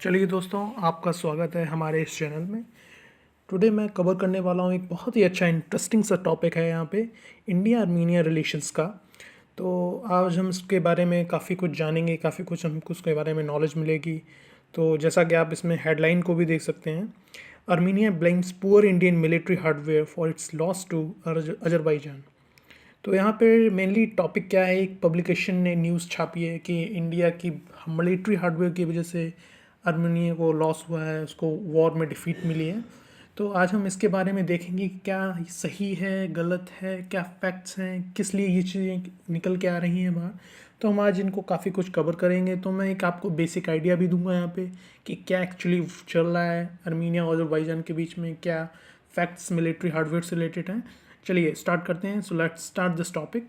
चलिए दोस्तों, आपका स्वागत है हमारे इस चैनल में। टुडे मैं कवर करने वाला हूँ एक बहुत ही अच्छा इंटरेस्टिंग सा टॉपिक है यहाँ पे इंडिया आर्मीनिया रिलेशंस का। तो आज हम इसके बारे में काफ़ी कुछ जानेंगे, काफ़ी कुछ हमको उसके बारे में नॉलेज मिलेगी। तो जैसा कि आप इसमें हेडलाइन को भी देख सकते हैं, Armenia blames poor Indian military hardware for its loss to Azerbaijan. तो यहाँ पे मेनली टॉपिक क्या है, एक पब्लिकेशन ने न्यूज़ छापी है कि इंडिया की मिलिट्री हार्डवेयर की वजह से आर्मेनिया को लॉस हुआ है, उसको वॉर में डिफीट मिली है। तो आज हम इसके बारे में देखेंगे कि क्या सही है, गलत है, क्या फैक्ट्स हैं, किस लिए ये चीज़ें निकल के आ रही हैं बाहर। तो हम आज इनको काफ़ी कुछ कवर करेंगे। तो मैं एक आपको बेसिक आइडिया भी दूंगा यहाँ पे कि क्या एक्चुअली चल रहा है आर्मेनिया और अजरबैजान के बीच में, क्या फैक्ट्स मिलिट्री हार्डवेयर से रिलेटेड हैं। चलिए स्टार्ट करते हैं। So let's start this topic.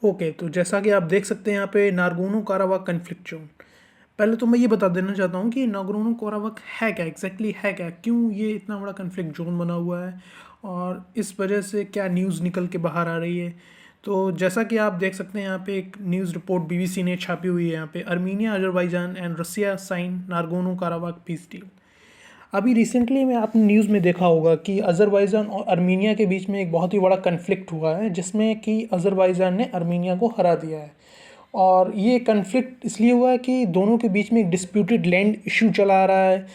Okay, तो जैसा कि आप देख सकते हैं यहाँ पे नारगोनो काराबाख कन्फ्लिक्ट जोन। पहले तो मैं ये बता देना चाहता हूँ कि नागोर्नो काराबाख है क्या, एग्जैक्टली है क्या, क्यों ये इतना बड़ा कन्फ्लिक्ट जोन बना हुआ है और इस वजह से क्या न्यूज़ निकल के बाहर आ रही है। तो जैसा कि आप देख सकते हैं यहाँ पे एक न्यूज़ रिपोर्ट बीबीसी ने छापी हुई है। यहाँ पे Armenia, Azerbaijan and Russia sign Nagorno Karabakh peace deal. अभी रिसेंटली में आपने न्यूज़ में देखा होगा कि अजरबैजान और आर्मीनिया के बीच में एक बहुत ही बड़ा कन्फ्लिक्ट हुआ है, जिसमें कि अजरबैजान ने आर्मीनिया को हरा दिया है। और ये कन्फ्लिक्ट इसलिए हुआ है कि दोनों के बीच में एक डिस्प्यूटेड लैंड इशू चला आ रहा है।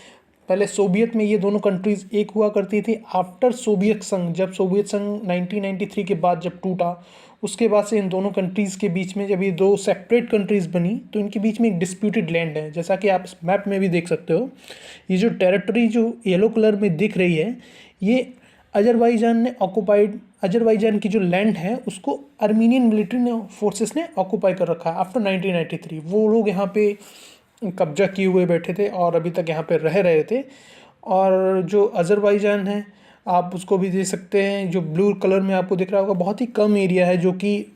पहले सोवियत में ये दोनों कंट्रीज़ एक हुआ करती थी। आफ्टर सोवियत संघ, जब सोवियत संघ 1993 के बाद जब टूटा, उसके बाद से इन दोनों कंट्रीज़ के बीच में जब ये दो सेपरेट कंट्रीज़ बनी तो इनके बीच में एक डिस्प्यूटेड लैंड है। जैसा कि आप इस मैप में भी देख सकते हो, ये जो टेरिटरी जो येलो कलर में दिख रही है, ये अजरबैजान ने ऑक्युपाइड, अजरबैजान की जो लैंड है उसको आर्मीनियन मिलिट्री ने फोर्सेस ने ऑक्युपाई कर रखा है आफ्टर 1993। वो लोग यहाँ पे कब्जा किए हुए बैठे थे और अभी तक यहाँ पे रह रहे थे। और जो अजरबैजान है, आप उसको भी देख सकते हैं, जो ब्लू कलर में आपको दिख रहा होगा, बहुत ही कम एरिया है जो कि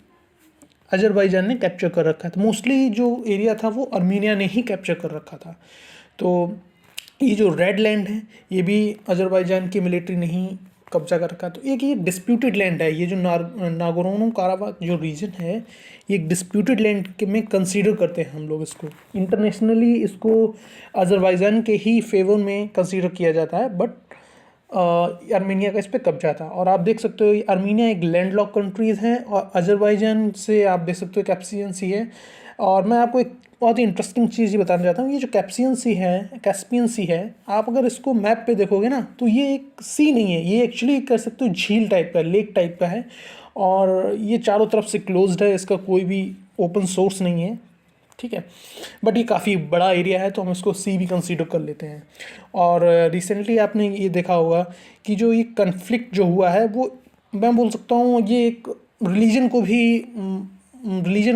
अजरबैजान ने कैप्चर कर रखा था। मोस्टली जो एरिया था वो आर्मीनिया ने ही कैप्चर कर रखा था। तो ये जो रेड लैंड है ये भी अजरबैजान की मिलिट्री ने ही कब्जा कर रखा है। तो एक ये डिस्प्यूटेड लैंड है। ये जो नागोर्नो काराबाख जो रीजन है, ये एक डिस्प्यूटेड लैंड के में कंसीडर करते हैं हम लोग इसको। इंटरनेशनली इसको अजरबैजान के ही फेवर में कंसीडर किया जाता है, बट आर्मीनिया का इस पर कब्जा था। और आप देख सकते हो आर्मीनिया एक लैंडलॉक कंट्रीज़ है और अजरबैजान से आप देख सकते हो कैस्पियन सी है। और मैं आपको एक बहुत ही इंटरेस्टिंग चीज़ ये बताना चाहता हूँ, ये जो कैस्पियन सी है, आप अगर इसको मैप पे देखोगे ना तो ये एक सी नहीं है, ये एक्चुअली कर सकते हो झील टाइप का, लेक टाइप का है। और ये चारों तरफ से क्लोज्ड है, इसका कोई भी ओपन सोर्स नहीं है, ठीक है। बट ये काफ़ी बड़ा एरिया है तो हम इसको सी भी कंसीडर कर लेते हैं। और रिसेंटली आपने ये देखा होगा कि जो ये कन्फ्लिक्ट जो हुआ है वो, मैं बोल सकता हूँ ये एक रिलीजन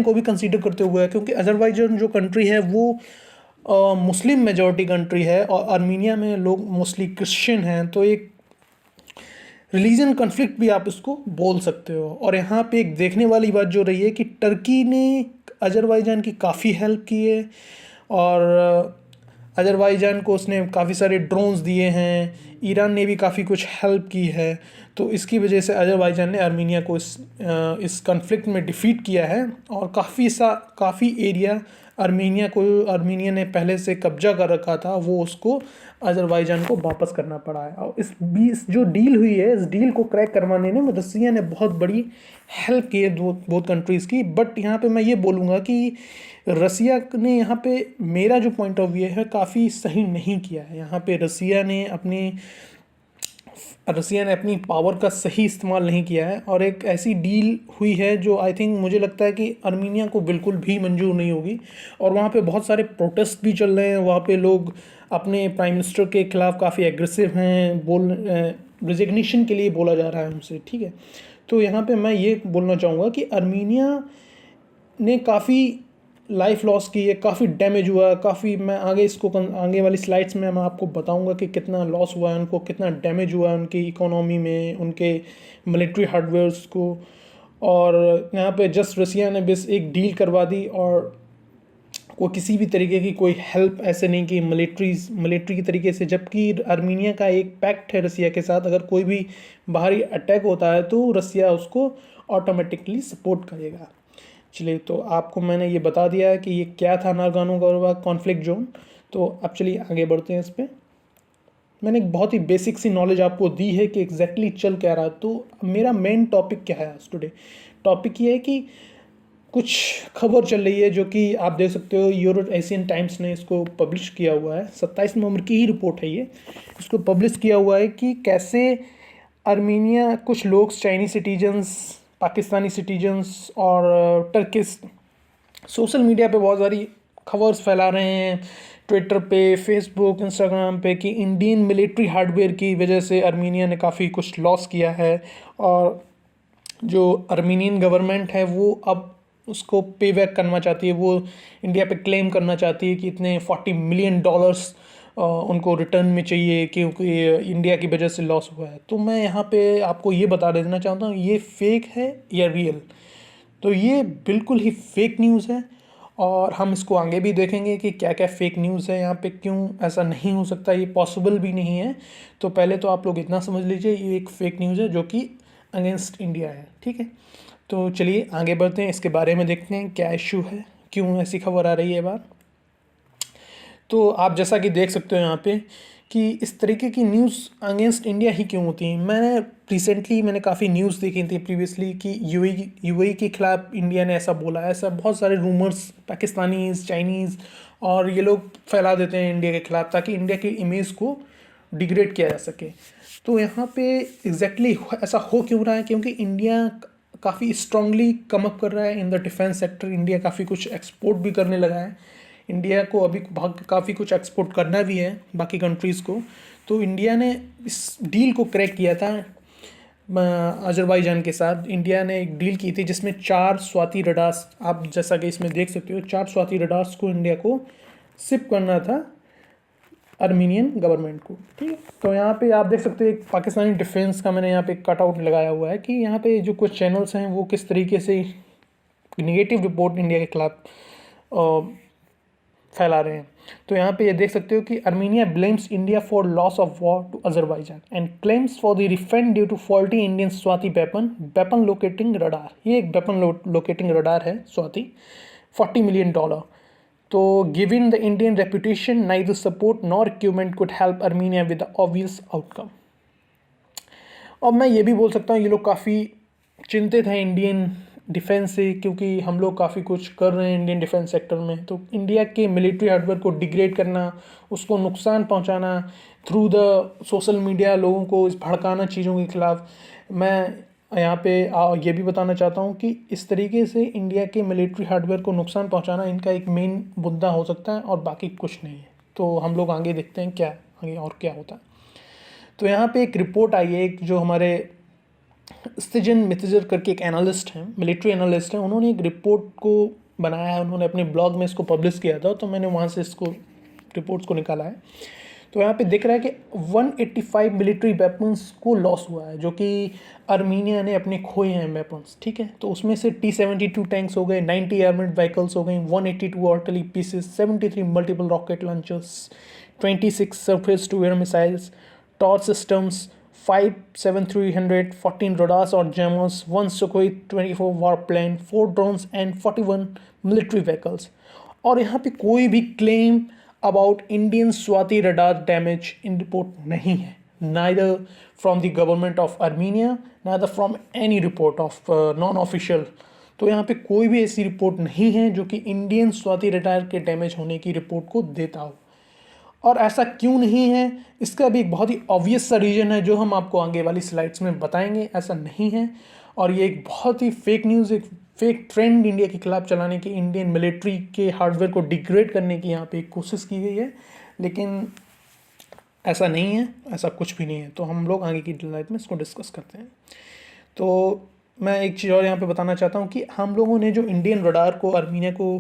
को भी कंसीडर करते हुए है, क्योंकि अजरबैजान जो कंट्री है वो मुस्लिम मेजॉरिटी कंट्री है और आर्मीनिया में लोग मोस्टली क्रिश्चियन हैं। तो एक रिलीजन कन्फ्लिक्ट भी आप इसको बोल सकते हो। और यहाँ पे एक देखने वाली बात जो रही है कि टर्की ने अजरबैजान की काफ़ी हेल्प की है और अजरबैजान को उसने काफ़ी सारे ड्रोन्स दिए हैं। ईरान ने भी काफ़ी कुछ हेल्प की है। तो इसकी वजह से अजरबैजान ने आर्मीनिया को इस कन्फ्लिक्ट में डिफीट किया है और काफ़ी एरिया आर्मीनिया ने पहले से कब्जा कर रखा था, वो उसको अजरबैजान को वापस करना पड़ा है। और इस बीच जो डील हुई है, इस डील को क्रैक करवाने में रसिया ने बहुत बड़ी हेल्प की है बोथ कंट्रीज़ की। बट यहाँ पे मैं ये बोलूँगा कि रसिया ने यहाँ पे, मेरा जो पॉइंट ऑफ व्यू है, काफ़ी सही नहीं किया है। यहाँ पे रसिया ने अपनी पावर का सही इस्तेमाल नहीं किया है और एक ऐसी डील हुई है जो आई थिंक, मुझे लगता है कि आर्मीनिया को बिल्कुल भी मंजूर नहीं होगी। और वहाँ पे बहुत सारे प्रोटेस्ट भी चल रहे हैं, वहाँ पे लोग अपने प्राइम मिनिस्टर के खिलाफ काफ़ी एग्रेसिव हैं, रिजिग्नेशन के लिए बोला जा रहा है उनसे, ठीक है। तो यहाँ पे मैं ये बोलना चाहूँगा कि आर्मीनिया ने काफ़ी लाइफ लॉस की है, काफ़ी डैमेज हुआ है, काफ़ी, मैं आगे वाली स्लाइड्स में मैं आपको बताऊंगा कि कितना लॉस हुआ है उनको, कितना डैमेज हुआ है उनकी इकोनॉमी में, उनके मिलिट्री हार्डवेयर्स को। और यहाँ पे जस्ट रसिया ने बस एक डील करवा दी और को किसी भी तरीके की कोई हेल्प ऐसे नहीं की मिलिट्री की तरीके से। जबकि आर्मीनिया का एक पैक्ट है रसिया के साथ, अगर कोई भी बाहरी अटैक होता है तो रसिया उसको ऑटोमेटिकली सपोर्ट करेगा। चलिए, तो आपको मैंने ये बता दिया है कि ये क्या था नागोर्नो काराबाख कॉन्फ्लिक्ट जोन। तो अब चलिए आगे बढ़ते हैं इस पर। मैंने एक बहुत ही बेसिक सी नॉलेज आपको दी है कि एग्जैक्टली चल क्या रहा है। तो मेरा मेन टॉपिक क्या है आज टुडे? टॉपिक ये है कि कुछ खबर चल रही है जो कि आप देख सकते हो, यूरो एशियन टाइम्स ने इसको पब्लिश किया हुआ है। 27 नवंबर की ही रिपोर्ट है ये। इसको पब्लिश किया हुआ है कि कैसे आर्मीनिया, कुछ लोग चाइनीज सिटीजन्स, पाकिस्तानी सिटीजन्स और टर्किश सोशल मीडिया पे बहुत सारी खबर्स फैला रहे हैं, ट्विटर पे, फेसबुक, इंस्टाग्राम पे, कि इंडियन मिलिट्री हार्डवेयर की वजह से आर्मीनिया ने काफ़ी कुछ लॉस किया है और जो आर्मीनियन गवर्नमेंट है वो अब उसको पे बैक करना चाहती है। वो इंडिया पे क्लेम करना चाहती है कि इतने $40 मिलियन उनको रिटर्न में चाहिए क्योंकि इंडिया की वजह से लॉस हुआ है। तो मैं यहाँ पे आपको ये बता देना चाहता हूँ, ये फेक है या रियल। तो ये बिल्कुल ही फेक न्यूज़ है और हम इसको आगे भी देखेंगे कि क्या क्या फेक न्यूज़ है यहाँ पे, क्यों ऐसा नहीं हो सकता, ये पॉसिबल भी नहीं है। तो पहले तो आप लोग इतना समझ लीजिए, ये एक फेक न्यूज़ है जो कि अगेंस्ट इंडिया है, ठीक है। तो चलिए आगे बढ़ते हैं, इसके बारे में देखते हैं क्या इशू है, क्यों ऐसी खबर आ रही है बार। तो आप जैसा कि देख सकते हो यहाँ पे कि इस तरीके की न्यूज़ अगेंस्ट इंडिया ही क्यों होती है। मैंने काफ़ी न्यूज़ देखी थी प्रीवियसली कि यूएई के खिलाफ इंडिया ने ऐसा बोला है। ऐसा बहुत सारे रूमर्स पाकिस्तानीज, चाइनीज़ और ये लोग फैला देते हैं इंडिया के खिलाफ ताकि इंडिया की इमेज को डिग्रेड किया जा सके। तो यहाँ पे एग्जैक्टली ऐसा हो क्यों रहा है? क्योंकि इंडिया काफ़ी स्ट्रांगली कम अप कर रहा है in the defence sector. India काफ़ी कुछ एक्सपोर्ट भी करने लगा है। इंडिया को अभी काफ़ी कुछ एक्सपोर्ट करना भी है बाकी कंट्रीज़ को। तो इंडिया ने इस डील को क्रैक किया था अजरबैजान के साथ। इंडिया ने एक डील की थी जिसमें 4 स्वाति रडार्स, आप जैसा कि इसमें देख सकते हो, 4 स्वाति रडार्स को इंडिया को शिप करना था आर्मीनियन गवर्नमेंट को, ठीक है। तो यहाँ पे आप देख सकते हो एक पाकिस्तानी डिफेंस का मैंने यहाँ पे कटआउट लगाया हुआ है कि यहाँ पे जो कुछ चैनल्स हैं वो किस तरीके से निगेटिव रिपोर्ट इंडिया के खिलाफ फैला रहे हैं। तो यहाँ पे ये देख सकते हो कि Armenia blames India for loss of war to Azerbaijan and claims for the refund due to faulty Indian Swathi weapon locating radar. ये एक वेपन लोकेटिंग रडार है स्वाति, $40 मिलियन। तो given the Indian reputation, neither support nor equipment could help Armenia with the obvious outcome. और मैं ये भी बोल सकता हूँ ये लोग काफ़ी चिंतित हैं इंडियन डिफेंस से, क्योंकि हम लोग काफ़ी कुछ कर रहे हैं इंडियन डिफेंस सेक्टर में। तो इंडिया के मिलिट्री हार्डवेयर को डिग्रेड करना, उसको नुकसान पहुंचाना थ्रू द सोशल मीडिया, लोगों को इस भड़काना चीज़ों के खिलाफ। मैं यहाँ पे ये भी बताना चाहता हूँ कि इस तरीके से इंडिया के मिलिट्री हार्डवेयर को नुकसान पहुँचाना इनका एक मेन मुद्दा हो सकता है और बाकी कुछ नहीं है। तो हम लोग आगे देखते हैं क्या आगे और क्या होता है। तो यहाँ पे एक रिपोर्ट आई है, एक जो हमारे स्टिजन मिथिजर करके एक एनालिस्ट हैं, मिलिट्री एनालिस्ट हैं, उन्होंने एक रिपोर्ट को बनाया है, उन्होंने अपने ब्लॉग में इसको पब्लिश किया था। तो मैंने वहाँ से इसको रिपोर्ट्स को निकाला है। तो यहाँ पे दिख रहा है कि 185 मिलिट्री वेपन्स को लॉस हुआ है जो कि आर्मीनिया ने अपने खोए हैं वेपन्स, ठीक है। तो उसमें से T-72 टैंक्स हो गए, 90 आर्मर्ड व्हीकल्स हो गई, 182 artillery pieces, 73 multiple rocket launchers, 26 surface to air missiles, torch systems, 5 7300, 14 radars और jammers, 1 Sukhoi 24 warplane, 4 drones and 41 military vehicles। और यहाँ पे कोई भी claim about Indian Swati radar damage in report नहीं है, neither from the government of Armenia, neither from any report of non official. तो यहाँ पे कोई भी ऐसी रिपोर्ट नहीं है जो कि इंडियन स्वाति रडार के डैमेज होने की रिपोर्ट को देता हो। और ऐसा क्यों नहीं है, इसका भी एक बहुत ही ऑब्वियस सा रीज़न है जो हम आपको आगे वाली स्लाइड्स में बताएंगे। ऐसा नहीं है और ये एक बहुत ही फेक न्यूज़, एक फेक ट्रेंड इंडिया के खिलाफ चलाने की, इंडियन मिलिट्री के हार्डवेयर को डिग्रेड करने की यहाँ पे एक कोशिश की गई है, लेकिन ऐसा नहीं है, ऐसा कुछ भी नहीं है। तो हम लोग आगे की स्लाइड में इसको डिस्कस करते हैं। तो मैं एक चीज़ और यहाँ पे बताना चाहता हूँ कि हम लोगों ने जो इंडियन रडार को आर्मीनिया को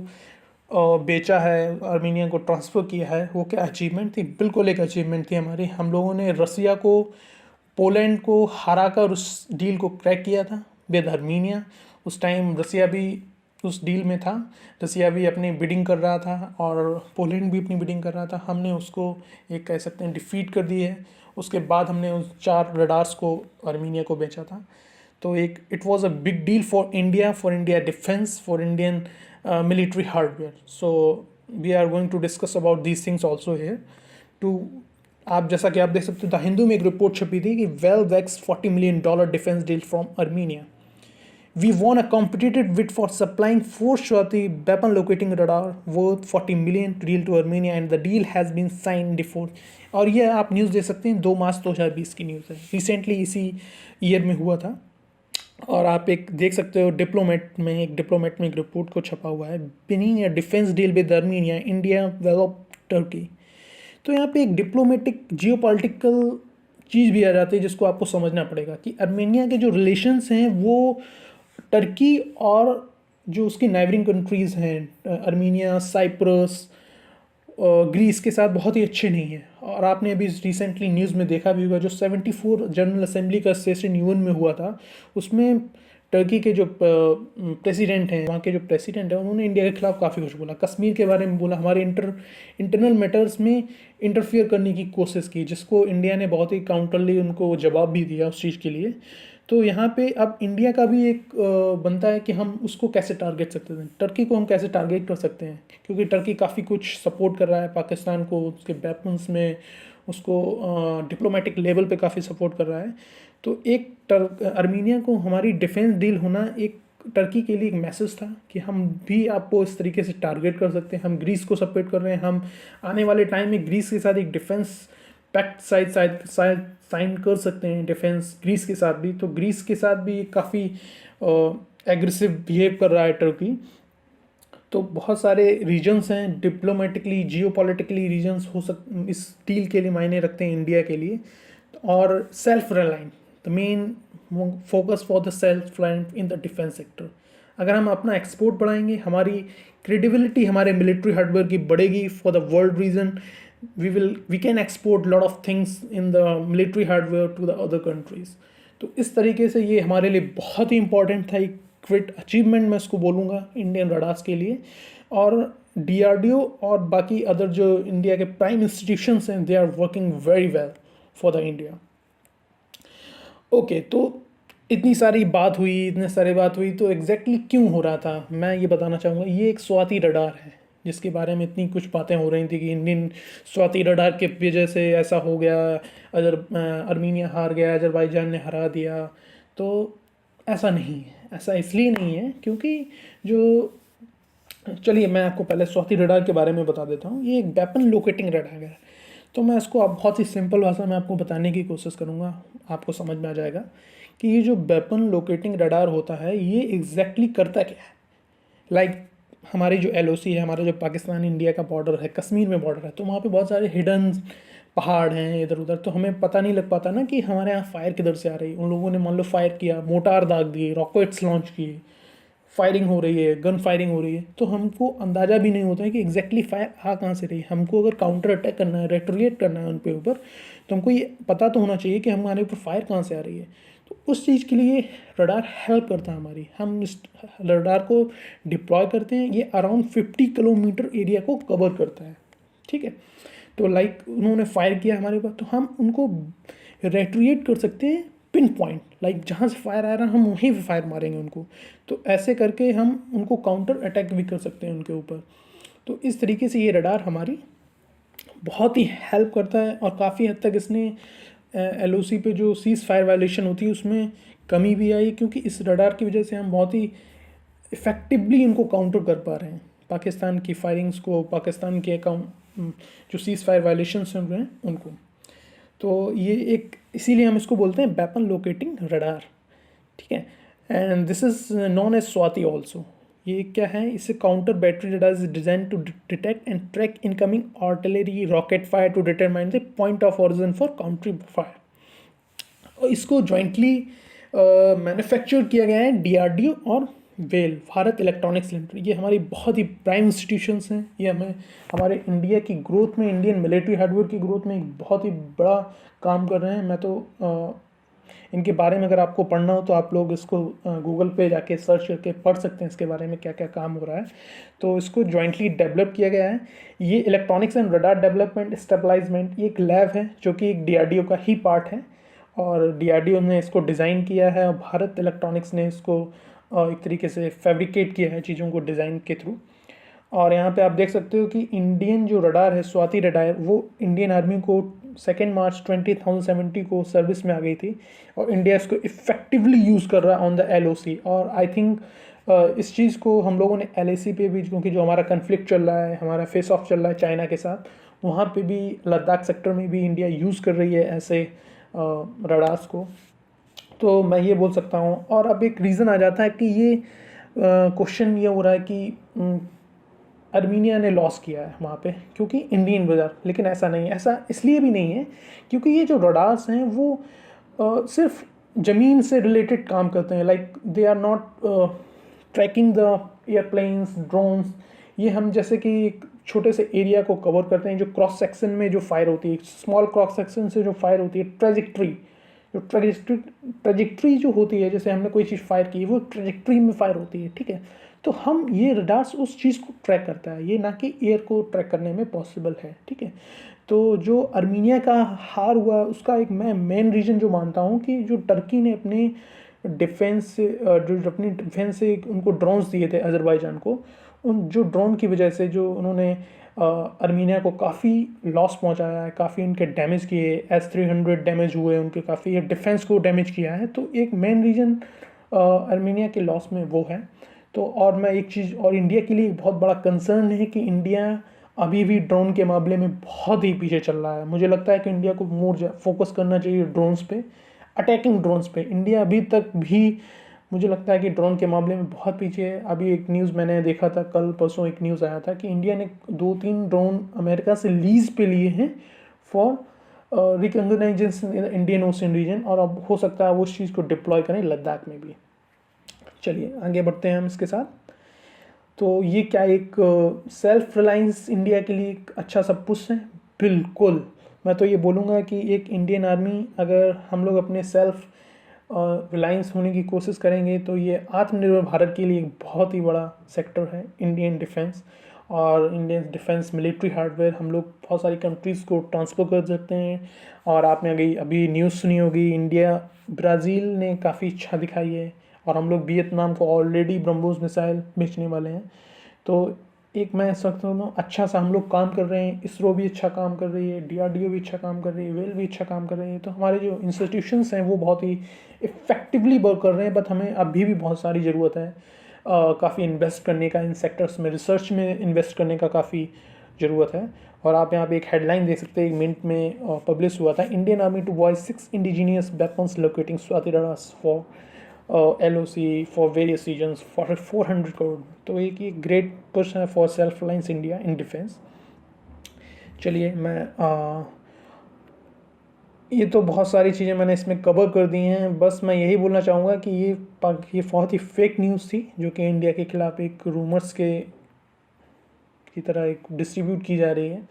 बेचा है, आर्मीनिया को ट्रांसफ़र किया है, वो क्या अचीवमेंट थी? बिल्कुल एक अचीवमेंट थी हमारी। हम लोगों ने रसिया को, पोलैंड को हरा कर उस डील को क्रैक किया था विद आर्मीनिया। उस टाइम रसिया भी उस डील में था, रसिया भी अपनी बिडिंग कर रहा था और पोलैंड भी अपनी बिडिंग कर रहा था। हमने उसको एक कह सकते हैं डिफीट कर दी है। उसके बाद हमने उस 4 रडार्स को आर्मीनिया को बेचा था। तो एक it was a big deal for India defence, for Indian military hardware. So we are going to discuss about these things also here too. आप जैसा कि आप देख सकते हो, द हिंदू में एक रिपोर्ट छपी थी कि वेल वेक्स $40 million defence deal from Armenia. We won a competitive bid for supplying 4 Shwati weapon locating radar worth 40 million deal to Armenia and the deal has been signed before। और ये आप news दे सकते हैं, 2 मार्च 2020 की न्यूज़ है, recently इसी year में हुआ था। और आप एक देख सकते हो डिप्लोमेट में एक रिपोर्ट को छपा हुआ है, binning A defence deal with Armenia India develop Turkey. तो यहाँ पे एक डिप्लोमेटिक जियोपॉलिटिकल चीज़ भी आ जाती है जिसको आपको समझना पड़ेगा कि अर्मेनिया के जो रिलेशंस हैं वो टर्की और जो उसकी नाइबरिंग कंट्रीज़ हैं, अर्मीनिया, साइप्रस, ग्रीस के साथ बहुत ही अच्छे नहीं हैं। और आपने अभी रिसेंटली न्यूज़ में देखा भी होगा, जो 74 जनरल असेंबली का सेशन यूएन में हुआ था, उसमें टर्की के जो प्रेसिडेंट हैं, वहाँ के जो प्रेसिडेंट हैं, उन्होंने इंडिया के खिलाफ काफ़ी कुछ बोला, कश्मीर के बारे में बोला, हमारे इंटरनल मैटर्स में इंटरफियर करने की कोशिश की, जिसको इंडिया ने बहुत ही काउंटरली उनको जवाब भी दिया उस चीज़ के लिए। तो यहाँ पे अब इंडिया का भी एक बनता है कि हम उसको कैसे टारगेट सकते हैं, टर्की को हम कैसे टारगेट कर सकते हैं, क्योंकि टर्की काफ़ी कुछ सपोर्ट कर रहा है पाकिस्तान को, उसके वेपन्स में, उसको डिप्लोमेटिक लेवल पे काफ़ी सपोर्ट कर रहा है। तो एक अर्मीनिया को हमारी डिफेंस डील होना एक टर्की के लिए एक मैसेज था कि हम भी आपको इस तरीके से टारगेट कर सकते हैं, हम ग्रीस को सपोर्ट कर रहे हैं, हम आने वाले टाइम में ग्रीस के साथ एक डिफेंस पैक्ट साइन कर सकते हैं, डिफेंस ग्रीस के साथ भी। तो ग्रीस के साथ भी काफ़ी एग्रेसिव बिहेव कर रहा है टर्की। तो बहुत सारे रीजन्स हैं, डिप्लोमेटिकली जियोपॉलिटिकली रीजन्स इस डील के लिए मायने रखते हैं इंडिया के लिए। और self reliant, the main focus for the self reliant in the defence sector. अगर हम अपना एक्सपोर्ट बढ़ाएंगे, हमारी क्रेडिबिलिटी हमारे मिलिट्री हार्डवेयर की बढ़ेगी for the world region. we can export lot of things in the military hardware to the other countries। तो इस तरीके से ये हमारे लिए बहुत ही इंपॉर्टेंट था, एक ग्रेट अचीवमेंट मैं इसको बोलूँगा इंडियन रडार्स के लिए। और डीआरडीओ और बाकी अदर जो इंडिया के प्राइम इंस्टीट्यूशंस हैं, they are working very well for the India. Okay, तो इतनी सारी बात हुई, तो एग्जैक्टली क्यों हो रहा था मैं ये बताना चाहूँगा। ये एक स्वाति रडार है जिसके बारे में इतनी कुछ बातें हो रही थी कि इंडियन स्वाति रडार के वजह से ऐसा हो गया, अर्मीनिया हार गया, अजरबैजान ने हरा दिया। तो ऐसा नहीं है, ऐसा इसलिए नहीं है क्योंकि चलिए मैं आपको पहले स्वाति रडार के बारे में बता देता हूँ। ये एक वेपन लोकेटिंग रडार है। तो मैं इसको आप बहुत ही सिंपल भाषा में आपको बताने की कोशिश करूँगा, आपको समझ में आ जाएगा कि ये जो वेपन लोकेटिंग रडार होता है ये एग्जैक्टली करता क्या है। लाइक हमारी जो LOC है, हमारा जो पाकिस्तान इंडिया का बॉर्डर है, कश्मीर में बॉर्डर है, तो वहाँ पे बहुत सारे हिडन पहाड़ हैं इधर उधर, तो हमें पता नहीं लग पाता ना कि हमारे यहाँ फायर किधर से आ रही है। उन लोगों ने मान लो फायर किया, मोटार दाग दिए, रॉकेट्स लॉन्च किए, फायरिंग हो रही है, गन फायरिंग हो रही है, तो हमको अंदाज़ा भी नहीं होता है कि एग्जैक्टली फायर आ कहाँ से रही है। हमको अगर काउंटर अटैक करना है, रेट्रिएट करना है उन पे ऊपर, तो हमको ये पता तो होना चाहिए कि हमारे ऊपर फायर कहाँ से आ रही है। तो उस चीज़ के लिए रडार हेल्प करता है हमारी। हम इस रडार को डिप्लॉय करते हैं, ये अराउंड 50 किलोमीटर एरिया को कवर करता है, ठीक है। तो लाइक उन्होंने फायर किया हमारे ऊपर, तो हम उनको रेट्रिएट कर सकते हैं पिन पॉइंट, लाइक जहाँ से फायर आ रहा है हम वहीं पे फायर मारेंगे उनको। तो ऐसे करके हम उनको काउंटर अटैक भी कर सकते हैं उनके ऊपर। तो इस तरीके से ये रडार हमारी बहुत ही हेल्प करता है और काफ़ी हद तक इसने LOC पे जो सीज़ फायर वायलेशन होती है उसमें कमी भी आई, क्योंकि इस रडार की वजह से हम बहुत ही इफ़ेक्टिवली इनको काउंटर कर पा रहे हैं, पाकिस्तान की फायरिंग्स को, पाकिस्तान के जो सीज़ फायर वायलेशंस हैं उनको। तो ये एक इसीलिए हम इसको बोलते हैं वेपन लोकेटिंग रडार, ठीक है। And this is known as Swathi also. ये क्या है, इससे counter battery radar is design to detect and track incoming artillery rocket fire to determine the point of origin for country fire. और इसको jointly manufacture किया गया है DRDO और वेल, भारत इलेक्ट्रॉनिक्स लिमिटेड। ये हमारी बहुत ही प्राइम इंस्टीट्यूशंस हैं, ये हमारे इंडिया की ग्रोथ में, इंडियन मिलिट्री हार्डवेयर की ग्रोथ में एक बहुत ही बड़ा काम कर रहे हैं। मैं तो इनके बारे में अगर आपको पढ़ना हो तो आप लोग इसको गूगल पे जाके सर्च करके पढ़ सकते हैं इसके बारे में क्या क्या काम हो रहा है। तो इसको जॉइंटली डेवलप किया गया है। ये electronics and radar development establishment, ये एक लैब है जो कि एक DRDO का ही पार्ट है, और DRDO ने इसको डिज़ाइन किया है और भारत इलेक्ट्रॉनिक्स ने इसको एक तरीके से फैब्रिकेट किया है चीज़ों को डिज़ाइन के थ्रू। और यहाँ पे आप देख सकते हो कि इंडियन जो रडार है, स्वाति रडार, वो इंडियन आर्मी को 2 मार्च 2070 को सर्विस में आ गई थी और इंडिया इसको इफ़ेक्टिवली यूज़ कर रहा है ऑन द LOC। और आई थिंक इस चीज़ को हम लोगों ने LAC पे भी, क्योंकि जो हमारा कन्फ्लिक्ट चल रहा है, हमारा फेस ऑफ चल रहा है चाइना के साथ, वहाँ पे भी लद्दाख सेक्टर में भी इंडिया यूज़ कर रही है ऐसे रडार्स को। तो मैं ये बोल सकता हूँ। और अब एक रीज़न आ जाता है कि ये क्वेश्चन ये हो रहा है कि अर्मीनिया ने लॉस किया है वहाँ पे क्योंकि इंडियन बाज़ार, लेकिन ऐसा नहीं है। ऐसा इसलिए भी नहीं है क्योंकि ये जो रडार्स हैं वो सिर्फ ज़मीन से रिलेटेड काम करते हैं। Like they are not tracking the airplanes, drones. ये हम जैसे कि एक छोटे से एरिया को कवर करते हैं, जो क्रॉस सेक्शन में जो फायर होती है, स्मॉल क्रॉस सेक्शन से जो फायर होती है, ट्रेजेक्ट्री जो होती है, जैसे हमने कोई चीज़ फायर की वो ट्रेजेक्ट्री में फायर होती है, ठीक है। तो हम ये रडार्स उस चीज़ को ट्रैक करता है, ये ना कि एयर को ट्रैक करने में पॉसिबल है, ठीक है। तो जो अर्मीनिया का हार हुआ उसका एक मैं मेन रीज़न जो मानता हूँ कि जो टर्की ने अपने डिफेंस से उनको ड्रोन्स दिए थे अज़रबैजान को, उन जो ड्रोन की वजह से जो उन्होंने अर्मीनिया को काफ़ी लॉस पहुंचाया है, काफ़ी उनके डैमेज किए, S-300 डैमेज हुए उनके, काफ़ी डिफेंस को डैमेज किया है। तो एक मेन रीज़न अर्मीनिया के लॉस में वो है। तो और मैं एक चीज़ और इंडिया के लिए बहुत बड़ा कंसर्न है कि इंडिया अभी भी ड्रोन के मामले में बहुत ही पीछे चल रहा है। मुझे लगता है कि इंडिया को मोर फोकस करना चाहिए ड्रोन्स पे, अटैकिंग ड्रोन्स पे। इंडिया अभी तक भी मुझे लगता है कि ड्रोन के मामले में बहुत पीछे है। अभी एक न्यूज़ मैंने देखा था, कल परसों एक न्यूज़ आया था कि इंडिया ने 2-3 ड्रोन अमेरिका से लीज पे लिए हैं for recognization in Indian Ocean region, और अब हो सकता है वो उस चीज़ को डिप्लॉय करें लद्दाख में भी। चलिए आगे बढ़ते हैं हम इसके साथ। तो ये क्या एक सेल्फ रिलायंस इंडिया के लिए एक अच्छा सा पुश है? बिल्कुल। मैं तो ये बोलूँगा कि एक इंडियन आर्मी, अगर हम लोग अपने सेल्फ रिलायंस होने की कोशिश करेंगे तो ये आत्मनिर्भर भारत के लिए एक बहुत ही बड़ा सेक्टर है इंडियन डिफेंस। और इंडियन डिफेंस मिलिट्री हार्डवेयर हम लोग बहुत सारी कंट्रीज़ को ट्रांसफ़र कर सकते हैं। और आपने अभी न्यूज़ सुनी होगी, इंडिया ब्राज़ील ने काफ़ी इच्छा दिखाई है और हम लोग वियतनाम को ऑलरेडी ब्रह्मोस मिसाइल बेचने वाले हैं। तो एक मैं सकता हूँ अच्छा सा हम लोग काम कर रहे हैं, इसरो भी अच्छा काम कर रही है, DRDO भी अच्छा काम कर रही है, वेल भी अच्छा काम कर रही है। तो हमारे जो इंस्टीट्यूशंस हैं वो बहुत ही इफ़ेक्टिवली वर्क कर रहे हैं, बट हमें अभी भी बहुत सारी ज़रूरत है काफ़ी इन्वेस्ट करने का इन सेक्टर्स में, रिसर्च में इन्वेस्ट करने का काफ़ी ज़रूरत है। और आप यहाँ पे एक हेडलाइन देख सकते हैं, 1 मिनट में पब्लिश हुआ था, Indian army to buy 6 indigenous weapons locating Swathi radars for LOC for various reasons for 400 crore. तो एक ये ग्रेट पुश है for self reliance India in defence. चलिए ये तो बहुत सारी चीज़ें मैंने इसमें कवर कर दी हैं। बस मैं यही बोलना चाहूँगा कि ये बहुत ही फेक न्यूज़ थी जो कि इंडिया के खिलाफ एक रूमर्स की तरह एक डिस्ट्रीब्यूट की जा रही है।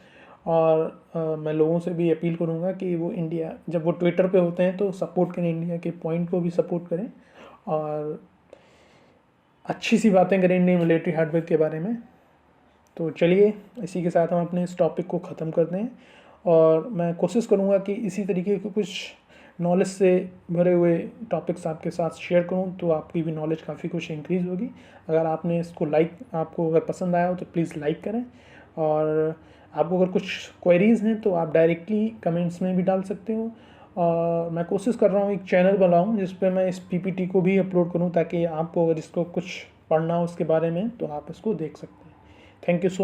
और मैं लोगों से भी अपील करूँगा कि वो इंडिया, जब वो ट्विटर पे होते हैं तो सपोर्ट करें, इंडिया के पॉइंट को भी सपोर्ट करें और अच्छी सी बातें करें इंडियन मिलिट्री हार्डवेयर के बारे में। तो चलिए इसी के साथ हम अपने इस टॉपिक को ख़त्म करते हैं और मैं कोशिश करूँगा कि इसी तरीके के कुछ नॉलेज से भरे हुए टॉपिक्स आपके साथ शेयर करूँ तो आपकी भी नॉलेज काफ़ी कुछ इंक्रीज़ होगी। अगर आपने इसको आपको अगर पसंद आया हो तो प्लीज़ लाइक करें, और आपको अगर कुछ क्वेरीज़ हैं तो आप डायरेक्टली कमेंट्स में भी डाल सकते हो। और मैं कोशिश कर रहा हूँ एक चैनल बनाऊँ जिस पे मैं इस PPT को भी अपलोड करूँ, ताकि आपको अगर इसको कुछ पढ़ना हो उसके बारे में तो आप इसको देख सकते हैं। Thank you so much.